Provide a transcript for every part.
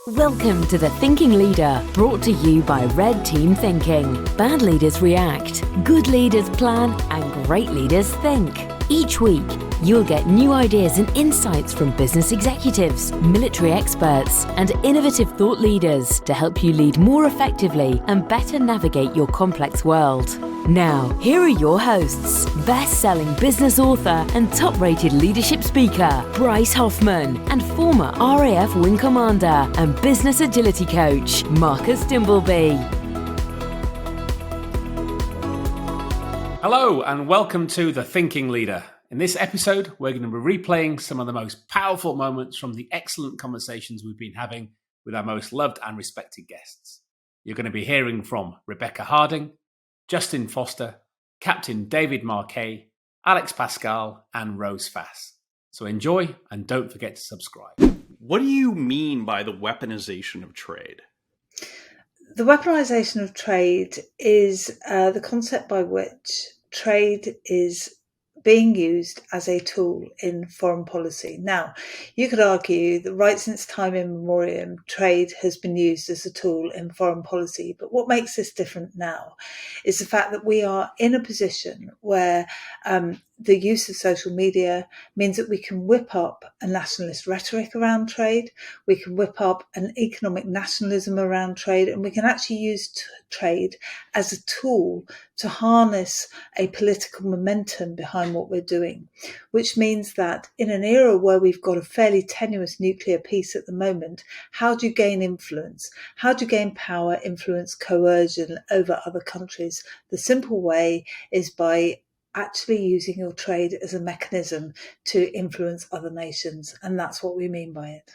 Welcome to The Thinking Leader, brought to you by Red Team Thinking. Bad leaders react, good leaders plan, and great leaders think. Each week, you'll get new ideas and insights from business executives, military experts, and innovative thought leaders to help you lead more effectively and better navigate your complex world. Now, here are your hosts, best-selling business author and top-rated leadership speaker, Bryce Hoffman, and former RAF Wing Commander and business agility coach, Marcus Dimbleby. Hello and welcome to The Thinking Leader. In this episode, we're going to be replaying some of the most powerful moments from the excellent conversations we've been having with our most loved and respected guests. You're going to be hearing from Rebecca Harding, Justin Foster, Captain David Marquet, Alex Pascal, and Rose Fass. So enjoy and don't forget to subscribe. What do you mean by the weaponization of trade? The weaponization of trade is the concept by which trade is being used as a tool in foreign policy. Now, you could argue that right since time immemorial, trade has been used as a tool in foreign policy. But what makes this different now is the fact that we are in a position where the use of social media means that we can whip up a nationalist rhetoric around trade, we can whip up an economic nationalism around trade, and we can actually use trade as a tool to harness a political momentum behind what we're doing, which means that in an era where we've got a fairly tenuous nuclear peace at the moment, how do you gain influence? How do you gain power, influence, coercion over other countries? The simple way is by actually using your trade as a mechanism to influence other nations. And that's what we mean by it.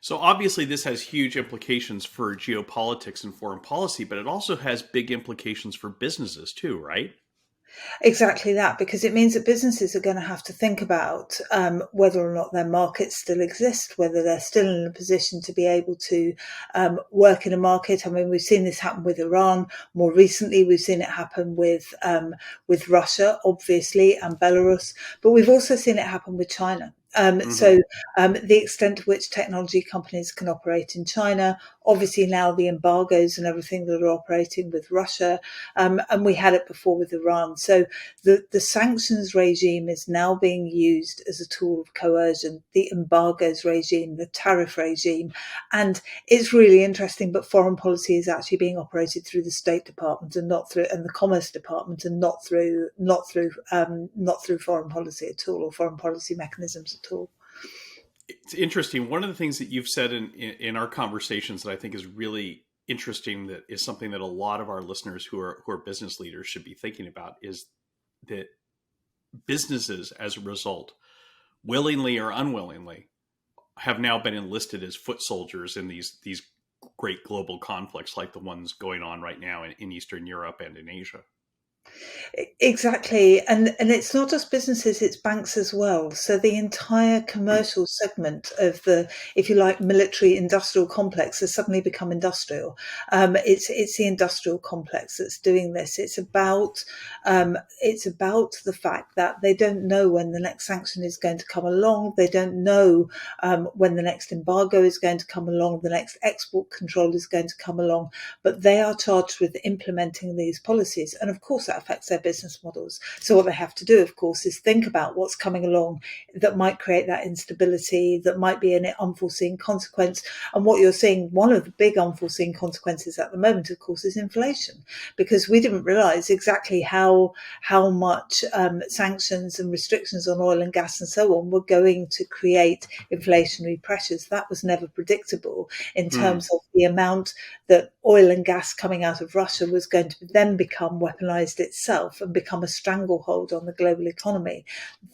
So obviously this has huge implications for geopolitics and foreign policy, but it also has big implications for businesses too, right? Exactly that, because it means that businesses are going to have to think about whether or not their markets still exist, whether they're still in a position to be able to work in a market. I mean, we've seen this happen with Iran. More recently, we've seen it happen with Russia, obviously, and Belarus, but we've also seen it happen with China. So the extent to which technology companies can operate in China, obviously now the embargoes and everything that are operating with Russia, and we had it before with Iran. So the sanctions regime is now being used as a tool of coercion, the embargoes regime, the tariff regime, and it's really interesting, but foreign policy is actually being operated through the State Department and the Commerce Department, and not through foreign policy at all, or foreign policy mechanisms at all. It's interesting. One of the things that you've said in our conversations that I think is really interesting, that is something that a lot of our listeners who are business leaders should be thinking about, is that businesses, as a result, willingly or unwillingly, have now been enlisted as foot soldiers in these great global conflicts like the ones going on right now in Eastern Europe and in Asia. Exactly. And it's not just businesses, it's banks as well. So the entire commercial segment of the, if you like, military industrial complex has suddenly become industrial. It's the industrial complex that's doing this. It's about the fact that they don't know when the next sanction is going to come along. They don't know when the next embargo is going to come along, the next export control is going to come along, but they are charged with implementing these policies. And of course, that affects their business models. So what they have to do, of course, is think about what's coming along that might create that instability, that might be an unforeseen consequence. And what you're seeing, one of the big unforeseen consequences at the moment, of course, is inflation, because we didn't realize exactly how much sanctions and restrictions on oil and gas and so on were going to create inflationary pressures. That was never predictable in terms of the amount that oil and gas coming out of Russia was going to then become weaponized itself and become a stranglehold on the global economy.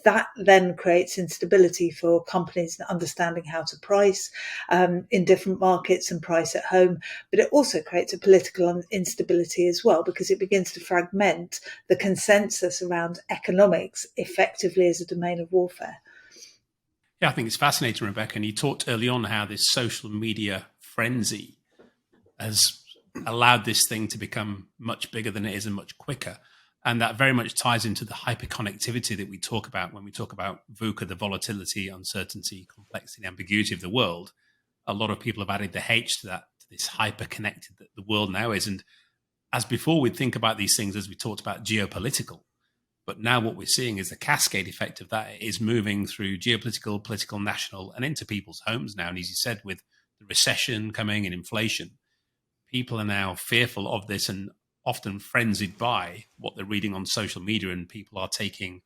That then creates instability for companies understanding how to price in different markets and price at home. But it also creates a political instability as well, because it begins to fragment the consensus around economics effectively as a domain of warfare. Yeah, I think it's fascinating, Rebecca. And you talked early on how this social media frenzy has allowed this thing to become much bigger than it is and much quicker. And that very much ties into the hyperconnectivity that we talk about when we talk about VUCA, the volatility, uncertainty, complexity, ambiguity of the world. a lot of people have added the H to that, to this hyper-connected that the world now is. And as before, we'd think about these things as we talked about geopolitical. But now what we're seeing is the cascade effect of that is moving through geopolitical, political, national, and into people's homes now. And as you said, with the recession coming and inflation, people are now fearful of this and often frenzied by what they're reading on social media. And people are taking,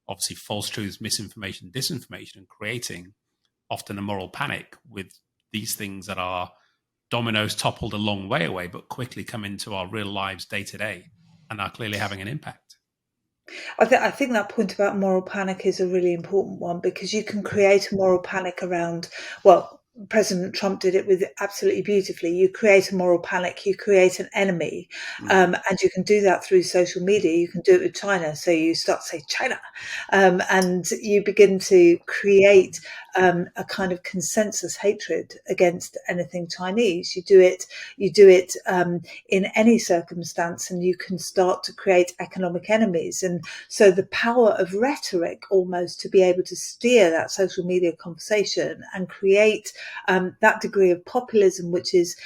obviously, false truths, misinformation, disinformation, and creating often a moral panic with these things that are dominoes toppled a long way away, but quickly come into our real lives day to day and are clearly having an impact. I think that point about moral panic is a really important one, because you can create a moral panic around, well, President Trump did it with absolutely beautifully. You create a moral panic, you create an enemy, and you can do that through social media. You can do it with China. So you start to say China, and you begin to create a kind of consensus hatred against anything Chinese. You do it in any circumstance, and you can start to create economic enemies. And so the power of rhetoric almost to be able to steer that social media conversation and create that degree of populism, which is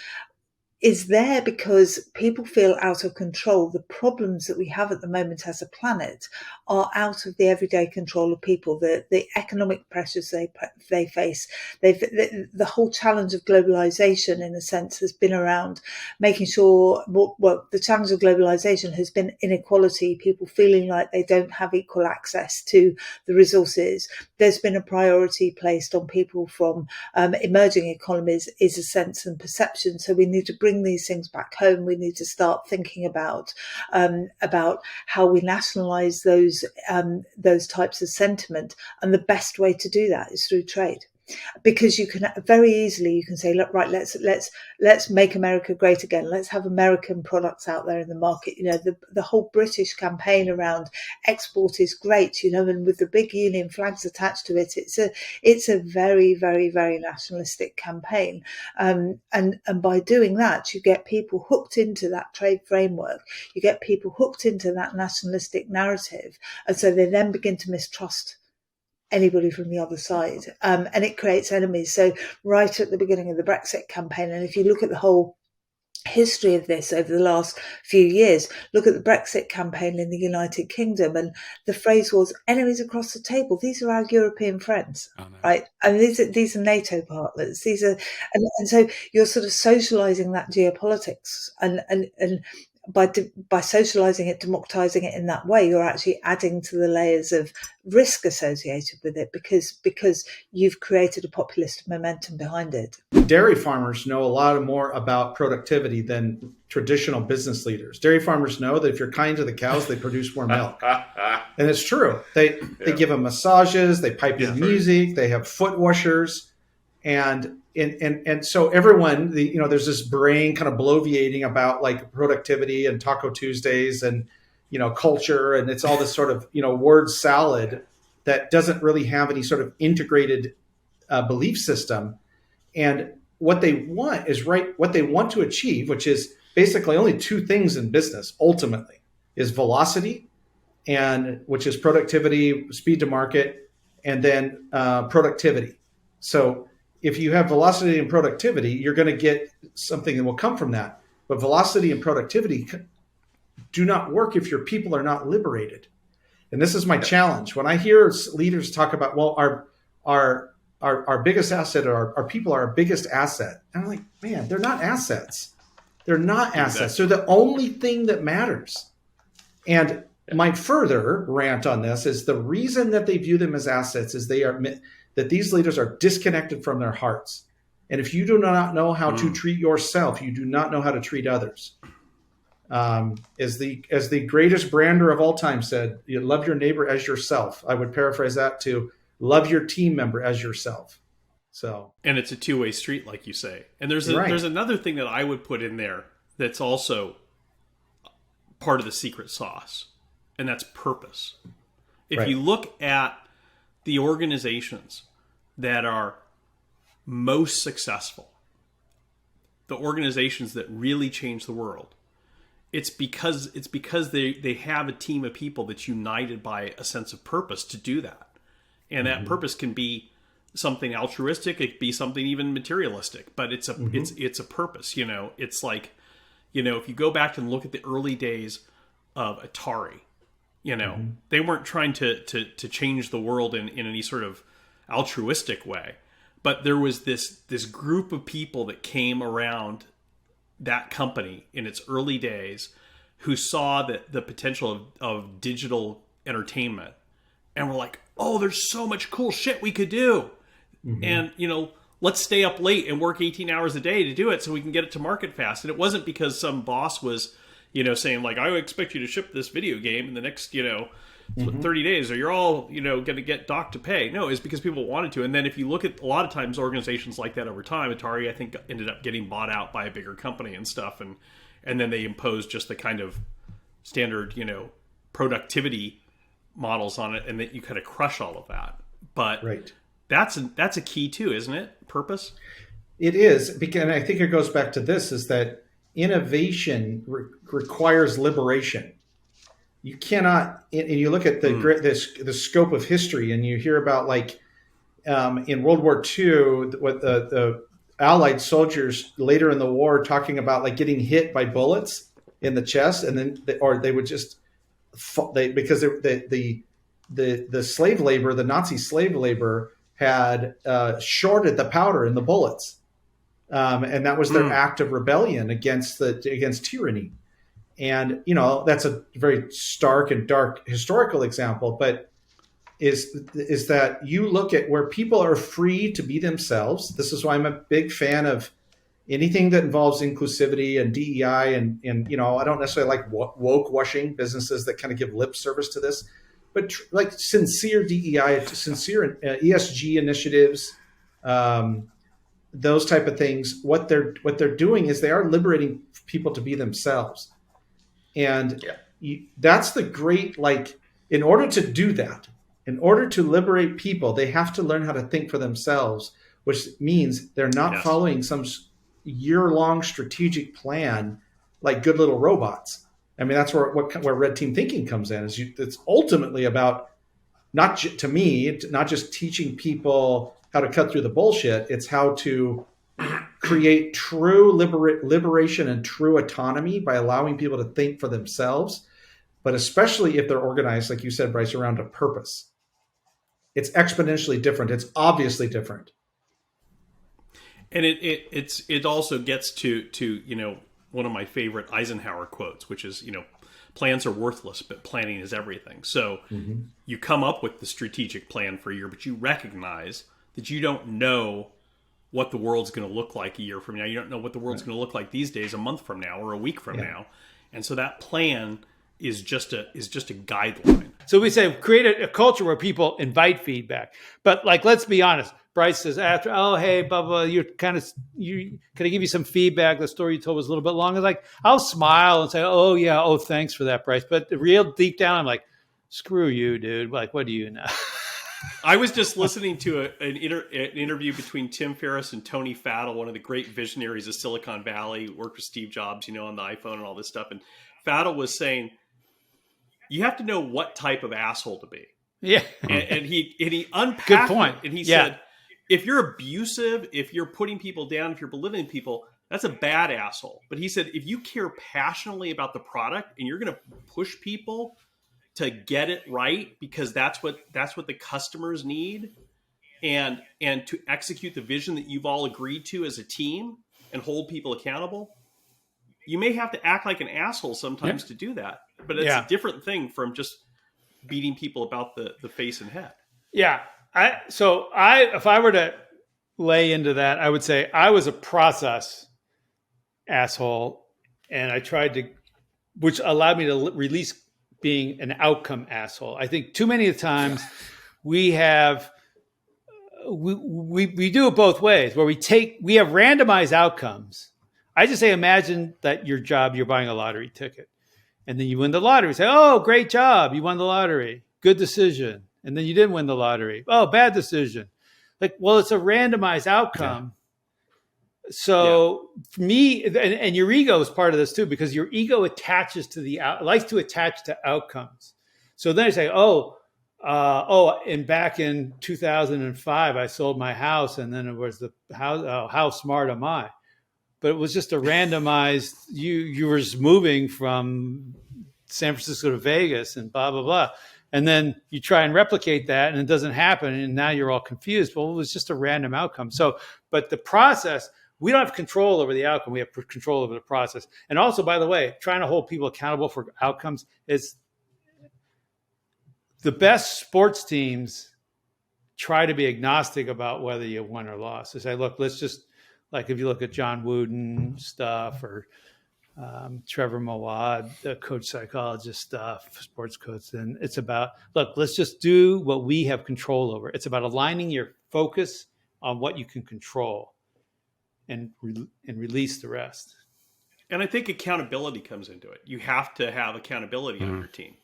there because people feel out of control. The problems that we have at the moment as a planet are out of the everyday control of people. The economic pressures they face, the whole challenge of globalization, in a sense, has been around making sure, well, the challenge of globalization has been inequality, people feeling like they don't have equal access to the resources. There's been a priority placed on people from emerging economies, is a sense and perception. So we need to bring these things back home. We need to start thinking about how we nationalize those types of sentiment, and the best way to do that is through trade. Because you can very easily say, look, right, let's make America great again. Let's have American products out there in the market. You know, the whole British campaign around export is great. You know, and with the big union flags attached to it, it's a very, very, very nationalistic campaign. And by doing that, you get people hooked into that trade framework. You get people hooked into that nationalistic narrative, and so they then begin to mistrust anybody from the other side, and it creates enemies. So right at the beginning of the Brexit campaign, and if you look at the whole history of this over the last few years, look at the Brexit campaign in the United Kingdom, and the phrase was enemies across the table. These are our European friends, right? And these are NATO partners. These are, and so you're sort of socializing that geopolitics, and by socializing it, democratizing it in that way, you're actually adding to the layers of risk associated with it, because you've created a populist momentum behind it. Dairy farmers know a lot more about productivity than traditional business leaders. Dairy farmers know that if you're kind to the cows, they produce more milk. And it's true. They give them massages, they pipe in music, they have foot washers. And so everyone, there's this brain kind of bloviating about like productivity and Taco Tuesdays and, culture. And it's all this sort of, word salad that doesn't really have any sort of integrated belief system. And what they want is what they want to achieve, which is basically only two things in business ultimately, is velocity, and which is productivity, speed to market, and then productivity. So if you have velocity and productivity, you're going to get something that will come from that. But velocity and productivity do not work if your people are not liberated. And this is my challenge. When I hear leaders talk about, well, our biggest asset, or our people are our biggest asset, and I'm like, man, they're not assets. They're not assets. They're the only thing that matters. And my further rant on this is the reason that they view them as assets is that these leaders are disconnected from their hearts. And if you do not know how to treat yourself, you do not know how to treat others. As the greatest brander of all time said, you love your neighbor as yourself. I would paraphrase that to love your team member as yourself. So, and it's a two-way street, like you say. And there's another thing that I would put in there that's also part of the secret sauce, and that's purpose. If you look at the organizations that are most successful, the organizations that really change the world, it's because they have a team of people that's united by a sense of purpose to do that. And that purpose can be something altruistic. It could be something even materialistic, but it's a Mm-hmm. it's a purpose. It's like, if you go back and look at the early days of Atari, Mm-hmm. they weren't trying to change the world in any sort of altruistic way, but there was this group of people that came around that company in its early days who saw the potential of digital entertainment and were like, oh, there's so much cool shit we could do. Mm-hmm. And, let's stay up late and work 18 hours a day to do it so we can get it to market fast. And it wasn't because some boss was, saying like, I expect you to ship this video game in the next, 30 days or you're all, going to get docked to pay. No, it's because people wanted to. And then if you look at a lot of times organizations like that over time, Atari, I think, ended up getting bought out by a bigger company and stuff. And then they imposed just the kind of standard, productivity models on it, and that you kind of crush all of that. But Right. that's a key too, isn't it? Purpose. It is, because and I think it goes back to this: is that innovation requires liberation. You cannot, and you look at the scope of history, and you hear about like in World War II, what the Allied soldiers later in the war talking about like getting hit by bullets in the chest, and then they would just because the slave labor, the Nazi slave labor, had shorted the powder in the bullets, and that was their act of rebellion against tyranny. And that's a very stark and dark historical example, but is that you look at where people are free to be themselves. This is why I'm a big fan of anything that involves inclusivity and DEI, and I don't necessarily like woke washing businesses that kind of give lip service to this, but like sincere DEI, sincere ESG initiatives, those type of things. What they're doing is they are liberating people to be themselves, and that's the great, like, in order to do that, in order to liberate people, they have to learn how to think for themselves, which means they're not following some year-long strategic plan like Good Little Robots. I mean, that's where red team thinking comes in. It's ultimately about not just teaching people how to cut through the bullshit. It's how to create true liberation and true autonomy by allowing people to think for themselves, but especially if they're organized, like you said, Bryce, around a purpose. It's exponentially different. It's obviously different. And it also gets to one of my favorite Eisenhower quotes, which is, plans are worthless, but planning is everything. So you come up with the strategic plan for a year, but you recognize that you don't know what the world's going to look like a year from now. You don't know what the world's going to look like these days, a month from now, or a week from now. And so that plan is just a guideline. So we say create a culture where people invite feedback. But like, let's be honest. Bryce says after, oh, hey, blah, blah, can I give you some feedback? The story you told was a little bit long. It's like, I'll smile and say, oh, yeah. Oh, thanks for that, Bryce. But the real deep down, I'm like, screw you, dude. Like, what do you know? I was just listening to an interview between Tim Ferriss and Tony Fadell, one of the great visionaries of Silicon Valley, worked with Steve Jobs, on the iPhone and all this stuff. And Fadell was saying, you have to know what type of asshole to be. Yeah. And he unpacked Good point. it, and he said, if you're abusive, if you're putting people down, if you're belittling people, that's a bad asshole. But he said, if you care passionately about the product and you're going to push people to get it right because that's what the customers need, and to execute the vision that you've all agreed to as a team and hold people accountable, you may have to act like an asshole sometimes to do that. But it's a different thing from just beating people about the face and head. Yeah. If I were to lay into that, I would say I was a process asshole, and I tried to, which allowed me to release being an outcome asshole. I think too many times we do it both ways, where we have randomized outcomes. I just say, imagine that your job, you're buying a lottery ticket, and then you win the lottery. Say, oh, great job. You won the lottery. Good decision. And then you didn't win the lottery. Oh, bad decision. Like, well, it's a randomized outcome. Yeah. So for me, and your ego is part of this too, because your ego attaches to likes to attach to outcomes. So then I say, oh, And back in 2005, I sold my house, and then it was the how smart am I? But it was just a randomized. You were just moving from San Francisco to Vegas, and blah blah blah, and then you try and replicate that, and it doesn't happen, and now you're all confused. Well, it was just a random outcome. So, but the process, we don't have control over the outcome. We have control over the process. And also, by the way, trying to hold people accountable for outcomes is. The best sports teams try to be agnostic about whether you won or lost. They say, look, let's just, like if you look at John Wooden stuff or Trevor Mawad, the coach psychologist stuff, sports coach, then it's about, look, let's just do what we have control over. It's about aligning your focus on what you can control and release the rest. And I think accountability comes into it. You have to have accountability on your team.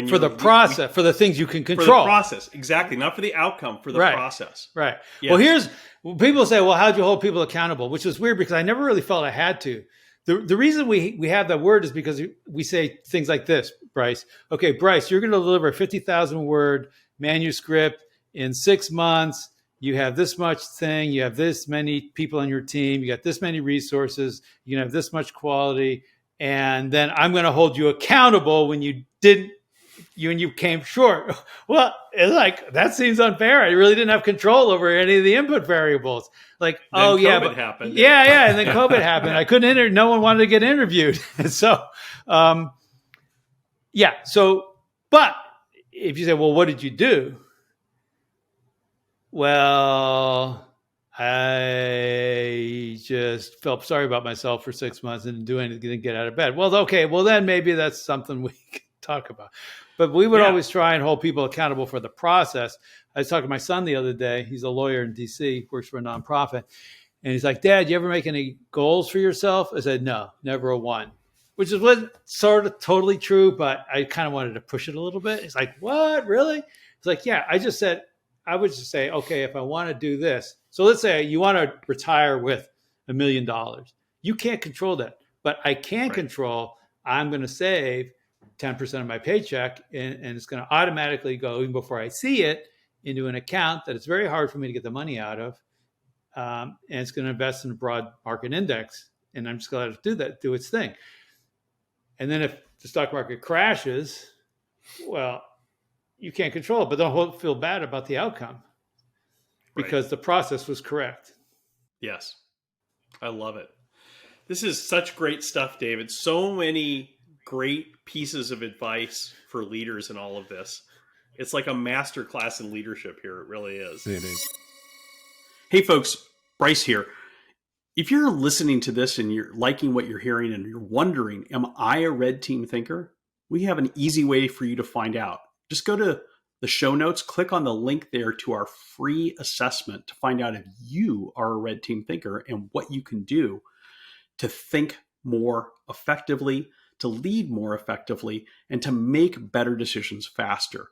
For the process, for the things you can control. For the process, exactly. Not for the outcome, for the process. Right. Yes. Well, people say, well, how'd you hold people accountable? Which was weird because I never really felt I had to. The reason we have that word is because we say things like this, Bryce. Okay, Bryce, you're going to deliver a 50,000 word manuscript in 6 months. You have this much thing. You have this many people on your team. You got this many resources. You can have this much quality. And then I'm going to hold you accountable when you came short. Well, it's like, that seems unfair. I really didn't have control over any of the input variables. Like, then COVID happened. Yeah. And then COVID happened. I couldn't no one wanted to get interviewed. So, but if you say, well, what did you do? Well, I just felt sorry about myself for 6 months and didn't do anything to get out of bed. Well, okay. Well, then maybe that's something we can talk about. But we would always try and hold people accountable for the process. I was talking to my son the other day. He's a lawyer in DC, works for a nonprofit. And he's like, Dad, you ever make any goals for yourself? I said, no, never a one, which is what sort of totally true. But I kind of wanted to push it a little bit. He's like, what, really? It's like, yeah, I would just say, okay, if I want to do this. So let's say you want to retire with $1 million. You can't control that, but I can control, I'm going to save 10% of my paycheck, and it's going to automatically go, even before I see it, into an account that it's very hard for me to get the money out of. And it's going to invest in a broad market index. And I'm just going to do its thing. And then if the stock market crashes, well, you can't control it, but don't feel bad about the outcome because the process was correct. Yes. I love it. This is such great stuff, David. So many great pieces of advice for leaders in all of this. It's like a master class in leadership here. It really is. It is. Hey, folks, Bryce here. If you're listening to this and you're liking what you're hearing and you're wondering, am I a red team thinker? We have an easy way for you to find out. Just go to the show notes, click on the link there to our free assessment to find out if you are a red team thinker and what you can do to think more effectively, to lead more effectively, and to make better decisions faster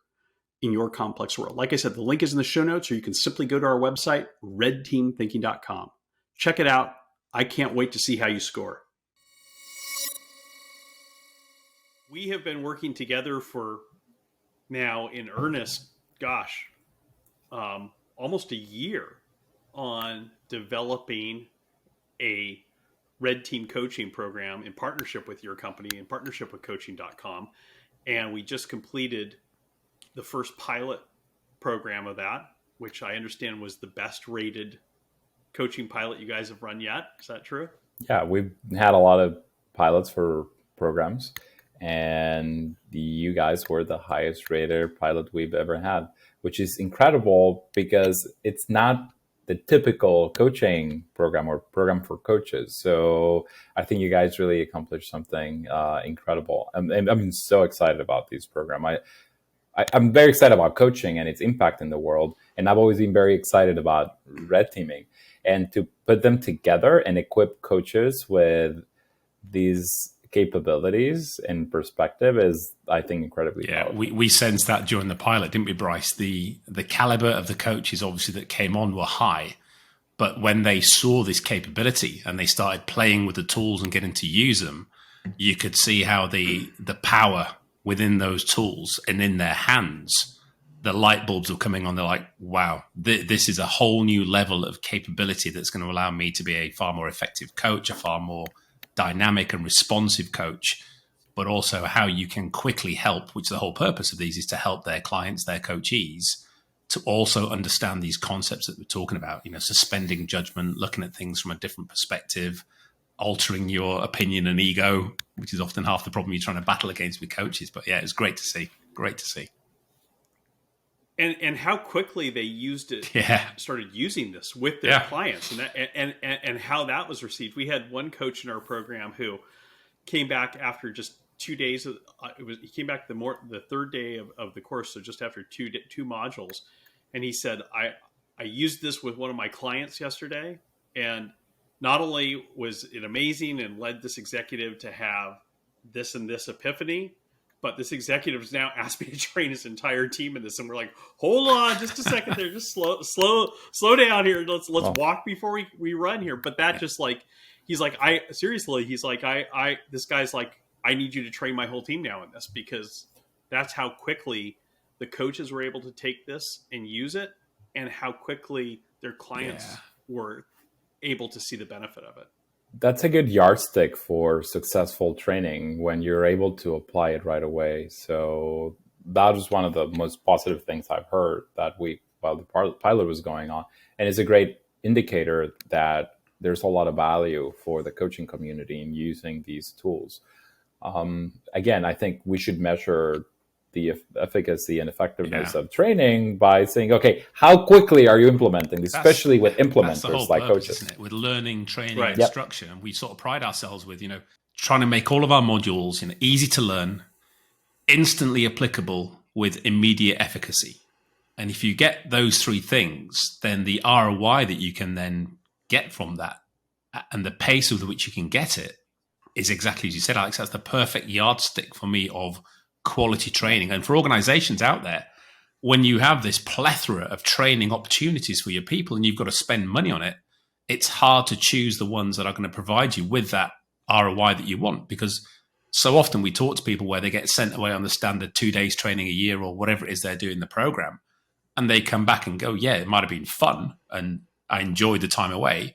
in your complex world. Like I said, the link is in the show notes, or you can simply go to our website, redteamthinking.com. Check it out. I can't wait to see how you score. We have been working together for now in earnest, almost a year on developing a Red Team coaching program in partnership with your company, in partnership with coaching.com. And we just completed the first pilot program of that, which I understand was the best rated coaching pilot you guys have run yet. Is that true? Yeah, we've had a lot of pilots for programs, and you guys were the highest rated pilot we've ever had, which is incredible because it's not the typical coaching program or program for coaches. So I think you guys really accomplished something incredible. And I'm so excited about this program. I'm very excited about coaching and its impact in the world. And I've always been very excited about red teaming. And to put them together and equip coaches with these capabilities and perspective is, I think, incredibly powerful. We sensed that during the pilot, didn't we, Bryce? The caliber of the coaches, obviously, that came on were high. But when they saw this capability and they started playing with the tools and getting to use them, you could see how the power within those tools and in their hands the light bulbs are coming on. They're like, wow, this is a whole new level of capability that's going to allow me to be a far more effective coach, a far more dynamic and responsive coach, but also how you can quickly help, which the whole purpose of these is to help their clients, their coachees, to also understand these concepts that we're talking about, suspending judgment, looking at things from a different perspective, altering your opinion and ego, which is often half the problem you're trying to battle against with coaches. But yeah, it's great to see. Great to see. And how quickly they used it, started using this with their clients, and how that was received. We had one coach in our program who came back after just 2 days. He came back the third day of the course, so just after two modules, and he said, "I used this with one of my clients yesterday, and not only was it amazing and led this executive to have this and this epiphany, but this executive has now asked me to train his entire team in this." And we're like, hold on just a second there. Just slow down here. Let's walk before we run here. But that just like, he's like, this guy's like, I need you to train my whole team now in this, because that's how quickly the coaches were able to take this and use it, and how quickly their clients were able to see the benefit of it. That's a good yardstick for successful training, when you're able to apply it right away. So that was one of the most positive things I've heard that week while the pilot was going on. And it's a great indicator that there's a lot of value for the coaching community in using these tools. Again, I think we should measure the efficacy and effectiveness of training by saying, okay, how quickly are you implementing, especially with implementers like coaches? Isn't it? With learning, training, and structure. And we sort of pride ourselves with, trying to make all of our modules, easy to learn, instantly applicable, with immediate efficacy. And if you get those three things, then the ROI that you can then get from that, and the pace with which you can get it, is exactly as you said, Alex. That's the perfect yardstick for me of quality training. And for organizations out there, when you have this plethora of training opportunities for your people and you've got to spend money on it, it's hard to choose the ones that are going to provide you with that ROI that you want. Because so often we talk to people where they get sent away on the standard 2 days training a year or whatever it is they're doing the program, and they come back and go, yeah, it might have been fun and I enjoyed the time away,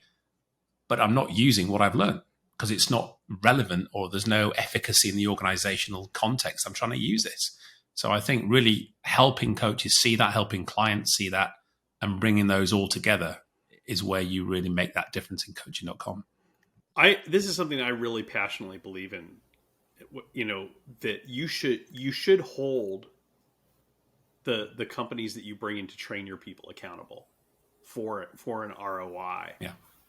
but I'm not using what I've learned because it's not relevant, or there's no efficacy in the organizational context I'm trying to use this. So I think really helping coaches see that, helping clients see that, and bringing those all together is where you really make that difference in coaching.com. This is something I really passionately believe in, that you should hold the companies that you bring in to train your people accountable for an ROI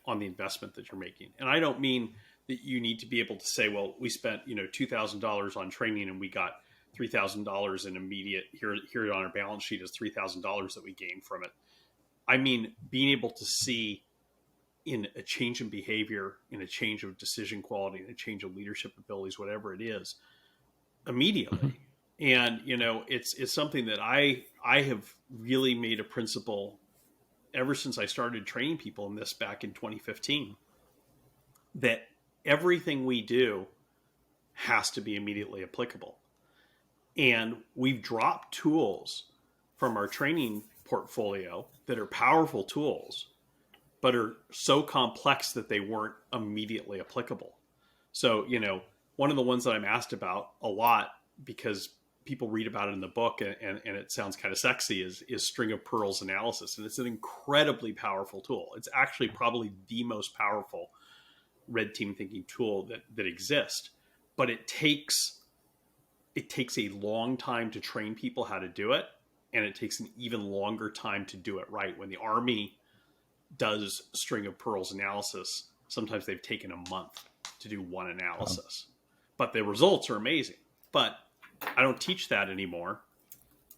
on the investment that you're making. And I don't mean that you need to be able to say, well, we spent, $2,000 on training and we got $3,000 in immediate, here on our balance sheet is $3,000 that we gained from it. I mean, being able to see in a change in behavior, in a change of decision quality, in a change of leadership abilities, whatever it is, immediately. And, it's something that I have really made a principle ever since I started training people in this back in 2015, that everything we do has to be immediately applicable. And we've dropped tools from our training portfolio that are powerful tools, but are so complex that they weren't immediately applicable. So, one of the ones that I'm asked about a lot, because people read about it in the book and it sounds kind of sexy, is string of pearls analysis. And it's an incredibly powerful tool. It's actually probably the most powerful red team thinking tool that exists, but it takes a long time to train people how to do it. And it takes an even longer time to do it right. When the Army does string of pearls analysis, sometimes they've taken a month to do one analysis, but the results are amazing. But I don't teach that anymore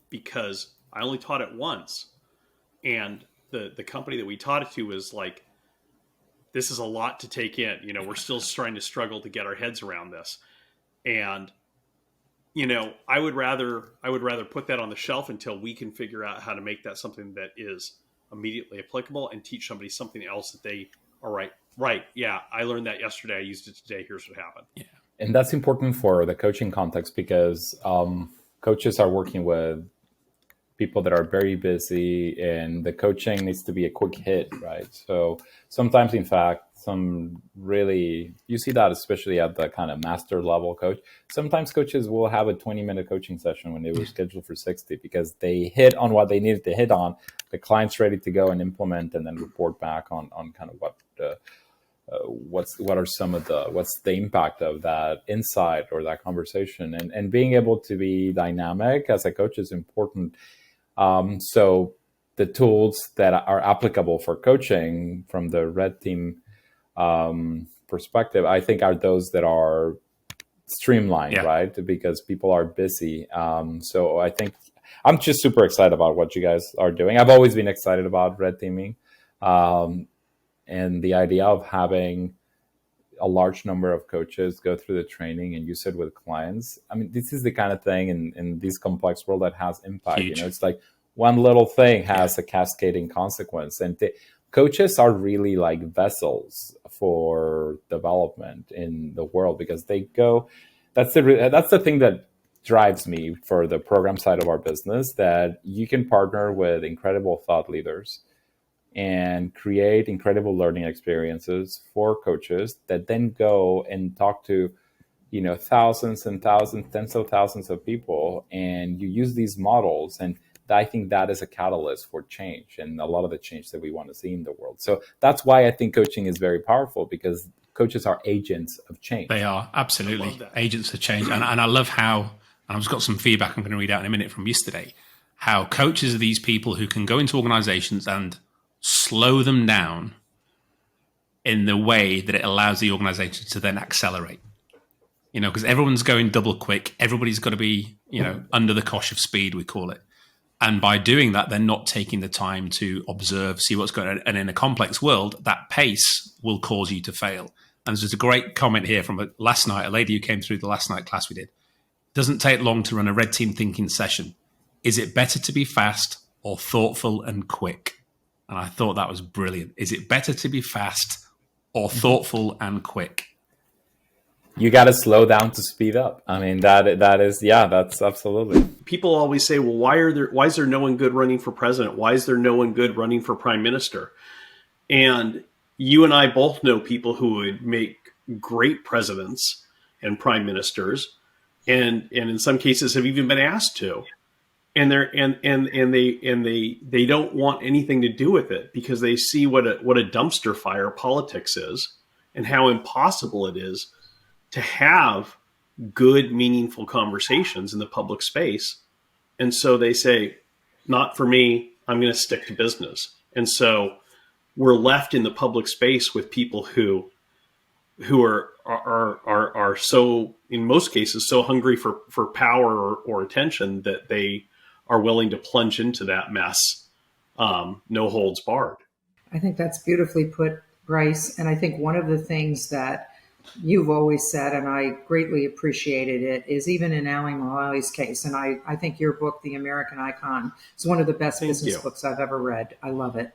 because I only taught it once. And the company that we taught it to was like, this is a lot to take in. We're still trying to struggle to get our heads around this. And, I would rather put that on the shelf until we can figure out how to make that something that is immediately applicable, and teach somebody something else that they are right. Yeah, I learned that yesterday. I used it today. Here's what happened. Yeah. And that's important for the coaching context, because coaches are working with people that are very busy, and the coaching needs to be a quick hit, right? So sometimes, in fact, you see that especially at the kind of master level coach. Sometimes coaches will have a 20-minute coaching session when they were scheduled for 60 because they hit on what they needed to hit on. The client's ready to go and implement and then report back on kind of what's the impact of that insight or that conversation, and being able to be dynamic as a coach is important. So the tools that are applicable for coaching from the red team perspective, I think, are those that are streamlined, right? Because people are busy. So I think I'm just super excited about what you guys are doing. I've always been excited about red teaming, and the idea of having a large number of coaches go through the training and use it with clients. I mean, this is the kind of thing in this complex world that has impact. Huge. It's like one little thing has a cascading consequence, and coaches are really like vessels for development in the world because they go. That's the thing that drives me for the program side of our business, that you can partner with incredible thought leaders and create incredible learning experiences for coaches that then go and talk to, thousands and thousands, tens of thousands of people, and you use these models. And I think that is a catalyst for change and a lot of the change that we want to see in the world. So that's why I think coaching is very powerful, because coaches are agents of change. They are, absolutely, agents of change. And I love how, and I've just got some feedback I'm going to read out in a minute from yesterday, how coaches are these people who can go into organizations and slow them down in the way that it allows the organization to then accelerate. Because everyone's going double quick. Everybody's got to be, under the cosh of speed, we call it. And by doing that, they're not taking the time to observe, see what's going on. And in a complex world, that pace will cause you to fail. And there's just a great comment here from last night, a lady who came through the last night class we did. Doesn't take long to run a red team thinking session. Is it better to be fast or thoughtful and quick? And I thought that was brilliant. Is it better to be fast or thoughtful and quick? You got to slow down to speed up. I mean, that's absolutely. People always say, well, why is there no one good running for president? Why is there no one good running for prime minister? And you and I both know people who would make great presidents and prime ministers, and in some cases have even been asked to. And they don't want anything to do with it because they see what a dumpster fire politics is and how impossible it is to have good, meaningful conversations in the public space. And so they say, not for me, I'm going to stick to business. And so we're left in the public space with people who are so, in most cases, so hungry for power or attention that they are willing to plunge into that mess, no holds barred. I think that's beautifully put, Bryce. And I think one of the things that you've always said, and I greatly appreciated it, is even in Ali Mullally's case, and I think your book, The American Icon, is one of the best business books I've ever read. I love it.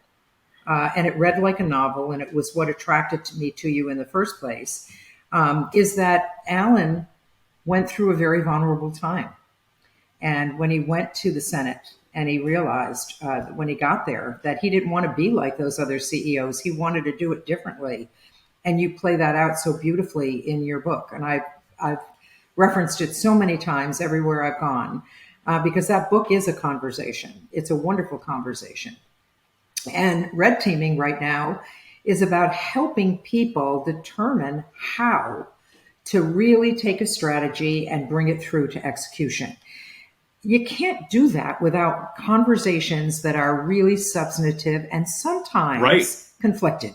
And it read like a novel, and it was what attracted me to you in the first place, is that Alan went through a very vulnerable time. And when he went to the Senate and he realized when he got there that he didn't want to be like those other CEOs, he wanted to do it differently. And you play that out so beautifully in your book. And I've referenced it so many times everywhere I've gone, because that book is a conversation. It's a wonderful conversation. And red teaming right now is about helping people determine how to really take a strategy and bring it through to execution. You can't do that without conversations that are really substantive and sometimes conflicted.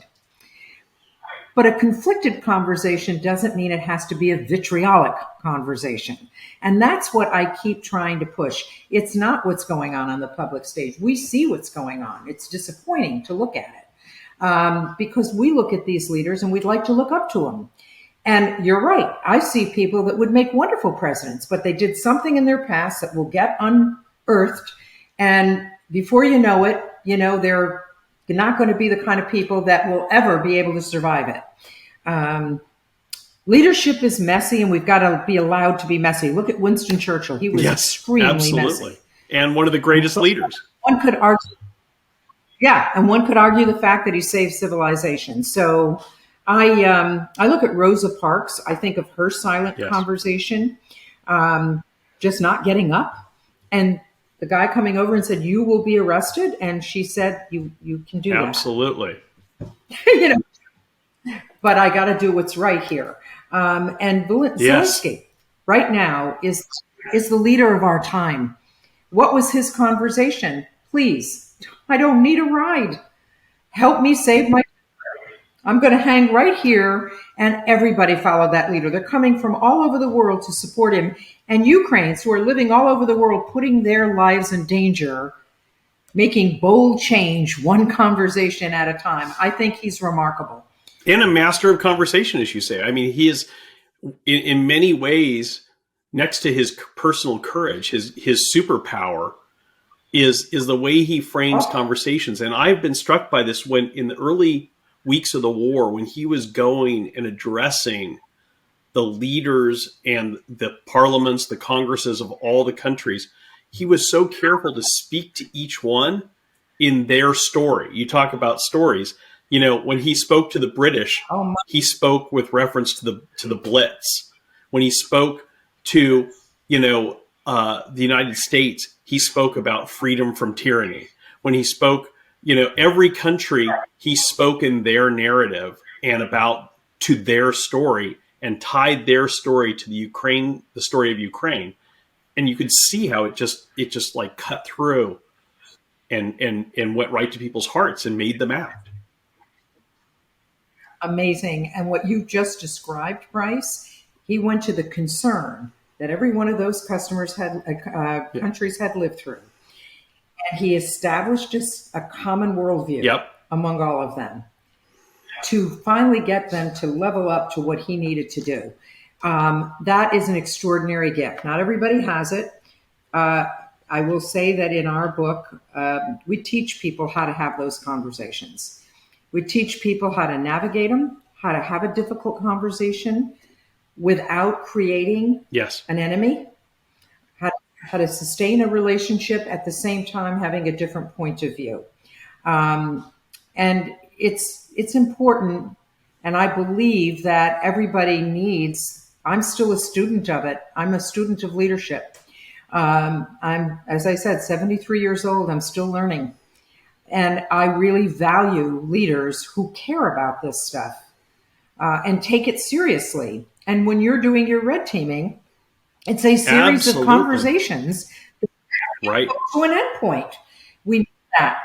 But a conflicted conversation doesn't mean it has to be a vitriolic conversation. And that's what I keep trying to push. It's not what's going on the public stage. We see what's going on. It's disappointing to look at it because we look at these leaders and we'd like to look up to them. And you're right. I see people that would make wonderful presidents, but they did something in their past that will get unearthed. And before you know it, they're not going to be the kind of people that will ever be able to survive it. Leadership is messy, and we've got to be allowed to be messy. Look at Winston Churchill. He was extremely messy. and one of the greatest leaders. One could argue, yeah, and one could argue the fact that he saved civilization. So I look at Rosa Parks. I think of her silent conversation, just not getting up, and the guy coming over and said, "You will be arrested," and she said, "You can do that." Absolutely. But I got to do what's right here. And Zelensky right now is the leader of our time. What was his conversation? Please, I don't need a ride. Help me save my. I'm going to hang right here. And everybody followed that leader. They're coming from all over the world to support him. And Ukrainians who are living all over the world, putting their lives in danger, making bold change, one conversation at a time. I think he's remarkable. And a master of conversation, as you say. I mean, he is, in many ways, next to his personal courage, his superpower is the way he frames conversations. And I've been struck by this when in the early weeks of the war, when he was going and addressing the leaders and the parliaments, the congresses of all the countries, he was so careful to speak to each one in their story. You talk about stories. When he spoke to the British, he spoke with reference to the Blitz. When he spoke to, the United States, he spoke about freedom from tyranny. When he spoke, every country, he spoke in their narrative and to their story and tied their story to the story of Ukraine. And you could see how it just like cut through and went right to people's hearts and made them act. Amazing. And what you just described, Bryce, he went to the concern that every one of those countries had lived through. And he established just a common worldview among all of them to finally get them to level up to what he needed to do. That is an extraordinary gift. Not everybody has it. I will say that in our book, we teach people how to have those conversations. We teach people how to navigate them, how to have a difficult conversation without creating an enemy, how to sustain a relationship at the same time having a different point of view. And it's important, and I believe that everybody needs, I'm still a student of it. I'm a student of leadership. I'm, as I said, 73 years old. I'm still learning. And I really value leaders who care about this stuff and take it seriously. And when you're doing your red teaming, it's a series of conversations right to an endpoint. We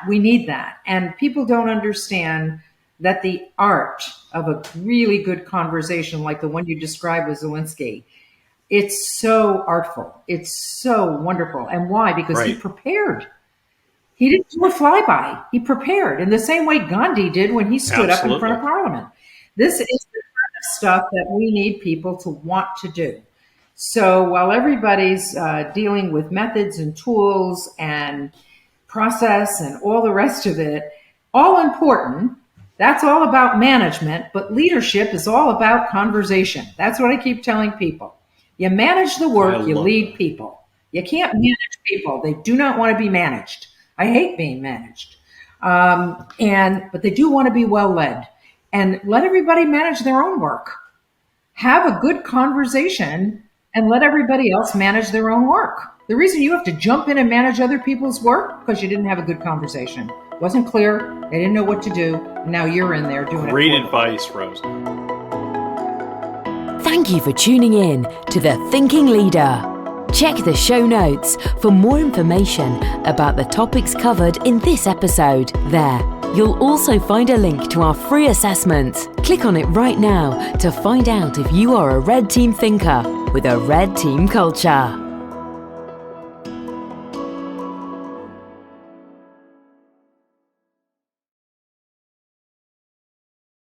need that. And people don't understand that the art of a really good conversation, like the one you described with Zelensky, it's so artful. It's so wonderful. And why? Because he prepared. He didn't do a flyby. He prepared in the same way Gandhi did when he stood up in front of Parliament. This is the kind of stuff that we need people to want to do. So while everybody's dealing with methods and tools and process and all the rest of it, all important, that's all about management, but leadership is all about conversation. That's what I keep telling people. You manage the work, you lead people. You can't manage people. They do not want to be managed. I hate being managed. But they do want to be well led. And let everybody manage their own work. Have a good conversation and let everybody else manage their own work. The reason you have to jump in and manage other people's work, because you didn't have a good conversation. It wasn't clear. They didn't know what to do. And now you're in there doing it. Great advice, Rose. Thank you for tuning in to The Thinking Leader. Check the show notes for more information about the topics covered in this episode. There, you'll also find a link to our free assessment. Click on it right now to find out if you are a red team thinker with a red team culture.